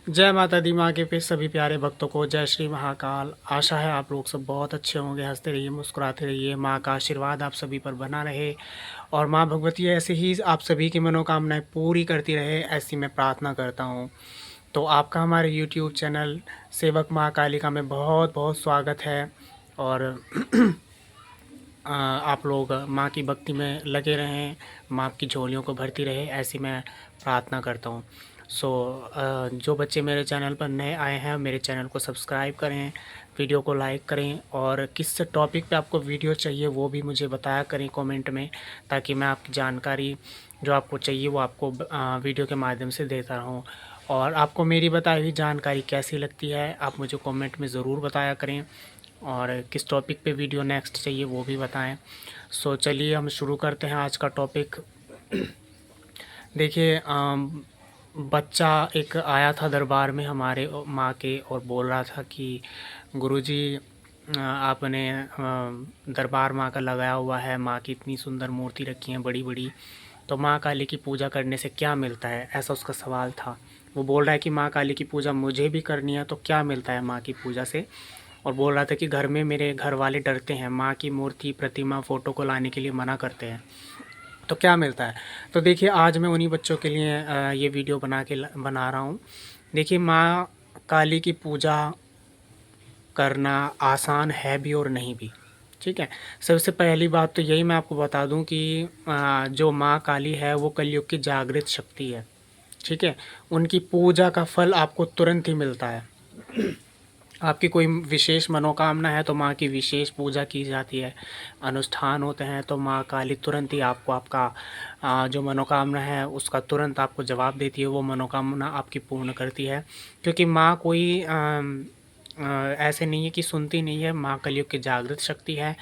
जय माता दी माँ के पे सभी प्यारे भक्तों को जय श्री महाकाल। आशा है आप लोग सब बहुत अच्छे होंगे, हंसते रहिए, मुस्कुराते रहिए। माँ का आशीर्वाद आप सभी पर बना रहे और माँ भगवती ऐसे ही आप सभी की मनोकामनाएं पूरी करती रहे, ऐसी मैं प्रार्थना करता हूँ। तो आपका हमारे यूट्यूब चैनल सेवक माँ कालिका में बहुत बहुत स्वागत है। और आप लोग माँ की भक्ति में लगे रहें, माँ की झोलियों को भरती रहे, ऐसी मैं प्रार्थना करता हूँ। जो बच्चे मेरे चैनल पर नए आए हैं मेरे चैनल को सब्सक्राइब करें, वीडियो को लाइक करें और किस टॉपिक पे आपको वीडियो चाहिए वो भी मुझे बताया करें कमेंट में, ताकि मैं आपकी जानकारी जो आपको चाहिए वो आपको वीडियो के माध्यम से देता रहूँ। और आपको मेरी बताई हुई जानकारी कैसी लगती है आप मुझे कमेंट में ज़रूर बताया करें, और किस टॉपिक पे वीडियो नेक्स्ट चाहिए वो भी बताएं। चलिए हम शुरू करते हैं आज का टॉपिक। देखिए बच्चा एक आया था दरबार में हमारे माँ के और बोल रहा था कि गुरुजी आपने दरबार माँ का लगाया हुआ है, माँ की इतनी सुंदर मूर्ति रखी है बड़ी बड़ी, तो माँ काली की पूजा करने से क्या मिलता है, ऐसा उसका सवाल था। वो बोल रहा है कि माँ काली की पूजा मुझे भी करनी है तो क्या मिलता है माँ की पूजा से। और बोल रहा था कि घर में मेरे घर वाले डरते हैं, माँ की मूर्ति प्रतिमा फ़ोटो को लाने के लिए मना करते हैं, तो क्या मिलता है। तो देखिए आज मैं उन्हीं बच्चों के लिए ये वीडियो बना रहा हूँ। देखिए माँ काली की पूजा करना आसान है भी और नहीं भी, ठीक है। सबसे पहली बात तो यही मैं आपको बता दूं कि जो माँ काली है वो कलयुग की जागृत शक्ति है, ठीक है। उनकी पूजा का फल आपको तुरंत ही मिलता है। आपकी कोई विशेष मनोकामना है तो माँ की विशेष पूजा की जाती है, अनुष्ठान होते हैं तो माँ काली तुरंत ही आपको आपका जो मनोकामना है उसका तुरंत आपको जवाब देती है, वो मनोकामना आपकी पूर्ण करती है। क्योंकि माँ कोई ऐसे नहीं है कि सुनती नहीं है, माँ कलयुग की जागृत शक्ति है।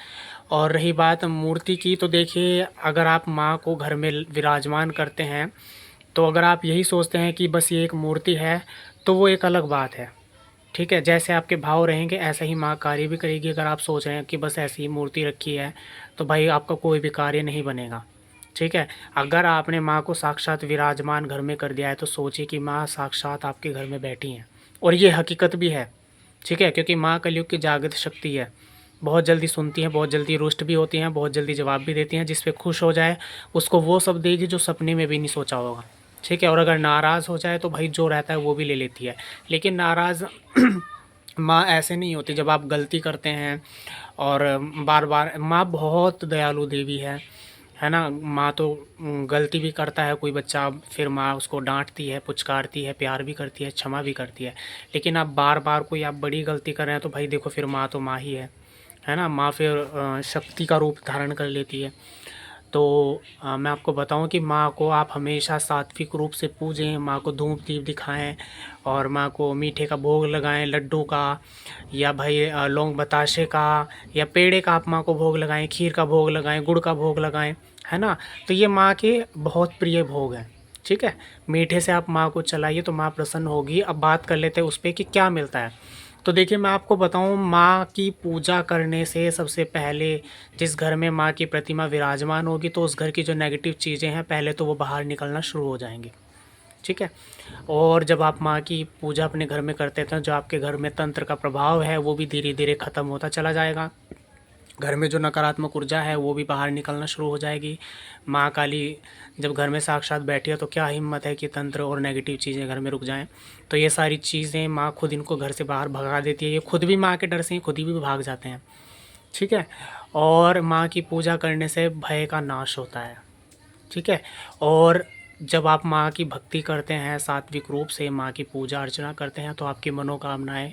और रही बात मूर्ति की, तो देखिए अगर आप माँ को घर में विराजमान करते हैं तो अगर आप यही सोचते हैं कि बस ये एक मूर्ति है तो वो एक अलग बात है, ठीक है। जैसे आपके भाव रहेंगे ऐसा ही माँ कार्य भी करेगी। अगर आप सोच रहे हैं कि बस ऐसी ही मूर्ति रखी है तो भाई आपका कोई भी कार्य नहीं बनेगा, ठीक है। अगर आपने माँ को साक्षात विराजमान घर में कर दिया है तो सोचिए कि माँ साक्षात आपके घर में बैठी हैं, और ये हकीकत भी है, ठीक है। क्योंकि माँ कलयुग की जागृत शक्ति है, बहुत जल्दी सुनती हैं, बहुत जल्दी रुष्ट भी होती हैं, बहुत जल्दी जवाब भी देती हैं। जिस पे खुश हो जाए उसको वो सब देगी जो सपने में भी नहीं सोचा होगा, ठीक है। और अगर नाराज़ हो जाए तो भाई जो रहता है वो भी ले लेती है। लेकिन नाराज़ माँ ऐसे नहीं होती जब आप गलती करते हैं। और बार बार माँ बहुत दयालु देवी है ना। माँ तो गलती भी करता है कोई बच्चा, फिर माँ उसको डांटती है, पुचकारती है, प्यार भी करती है, क्षमा भी करती है। लेकिन आप बार बार कोई आप बड़ी गलती कर रहे हैं तो भाई देखो फिर माँ तो माँ ही है ना। माँ फिर शक्ति का रूप धारण कर लेती है। तो मैं आपको बताऊं कि माँ को आप हमेशा सात्विक रूप से पूजें, माँ को धूप दीप दिखाएं और माँ को मीठे का भोग लगाएं, लड्डू का या भाई लौंग बताशे का या पेड़े का आप माँ को भोग लगाएं, खीर का भोग लगाएं, गुड़ का भोग लगाएं, है ना। तो ये माँ के बहुत प्रिय भोग हैं, ठीक है। मीठे से आप माँ को चलाइए तो माँ प्रसन्न होगी। अब बात कर लेते हैं उस पर कि क्या मिलता है। तो देखिए मैं आपको बताऊं, माँ की पूजा करने से सबसे पहले जिस घर में माँ की प्रतिमा विराजमान होगी तो उस घर की जो नेगेटिव चीज़ें हैं पहले तो वो बाहर निकलना शुरू हो जाएंगी, ठीक है। और जब आप माँ की पूजा अपने घर में करते हैं जो आपके घर में तंत्र का प्रभाव है वो भी धीरे धीरे ख़त्म होता चला जाएगा। घर में जो नकारात्मक ऊर्जा है वो भी बाहर निकलना शुरू हो जाएगी। माँ काली जब घर में साक्षात बैठी है तो क्या हिम्मत है कि तंत्र और नेगेटिव चीज़ें घर में रुक जाएं। तो ये सारी चीज़ें माँ खुद इनको घर से बाहर भगा देती है। ये खुद भी माँ के डर से ही खुद ही भी भाग जाते हैं, ठीक है। और माँ की पूजा करने से भय का नाश होता है, ठीक है। और जब आप माँ की भक्ति करते हैं, सात्विक रूप से माँ की पूजा अर्चना करते हैं तो आपकी मनोकामनाएं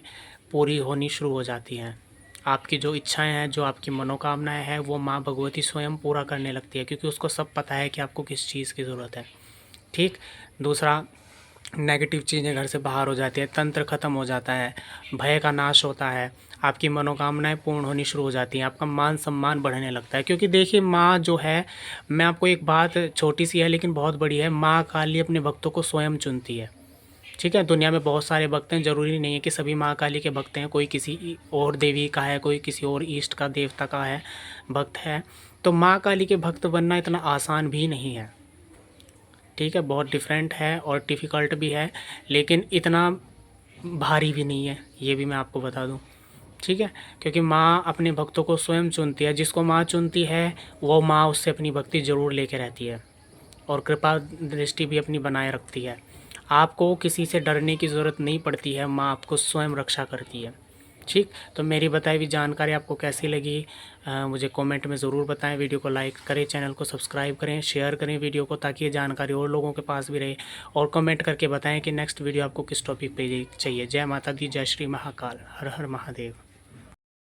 पूरी होनी शुरू हो जाती हैं। आपकी जो इच्छाएं हैं, जो आपकी मनोकामनाएं हैं वो माँ भगवती स्वयं पूरा करने लगती है, क्योंकि उसको सब पता है कि आपको किस चीज़ की ज़रूरत है, ठीक। दूसरा, नेगेटिव चीज़ें घर से बाहर हो जाती है, तंत्र ख़त्म हो जाता है, भय का नाश होता है, आपकी मनोकामनाएं पूर्ण होनी शुरू हो जाती हैं, आपका मान सम्मान बढ़ने लगता है। क्योंकि देखिए माँ जो है, मैं आपको एक बात छोटी सी है लेकिन बहुत बड़ी है, माँ काली अपने भक्तों को स्वयं चुनती है, ठीक है। दुनिया में बहुत सारे भक्त हैं, ज़रूरी नहीं है कि सभी माँ काली के भक्त हैं। कोई किसी और देवी का है, कोई किसी और ईष्ट का देवता का है भक्त है। तो माँ काली के भक्त बनना इतना आसान भी नहीं है, ठीक है। बहुत डिफरेंट है और डिफ़िकल्ट भी है, लेकिन इतना भारी भी नहीं है, ये भी मैं आपको बता दूँ। ठीक है, क्योंकि माँ अपने भक्तों को स्वयं चुनती है, जिसको माँ चुनती है वो माँ उससे अपनी भक्ति ज़रूर लेके रहती है और कृपा दृष्टि भी अपनी बनाए रखती है। आपको किसी से डरने की ज़रूरत नहीं पड़ती है, माँ आपको स्वयं रक्षा करती है। ठीक, तो मेरी बताई हुई जानकारी आपको कैसी लगी मुझे कमेंट में ज़रूर बताएं। वीडियो को लाइक करें, चैनल को सब्सक्राइब करें, शेयर करें वीडियो को, ताकि ये जानकारी और लोगों के पास भी रहे। और कमेंट करके बताएं कि नेक्स्ट वीडियो आपको किस टॉपिक पे चाहिए। जय माता दी, जय श्री महाकाल, हर हर महादेव।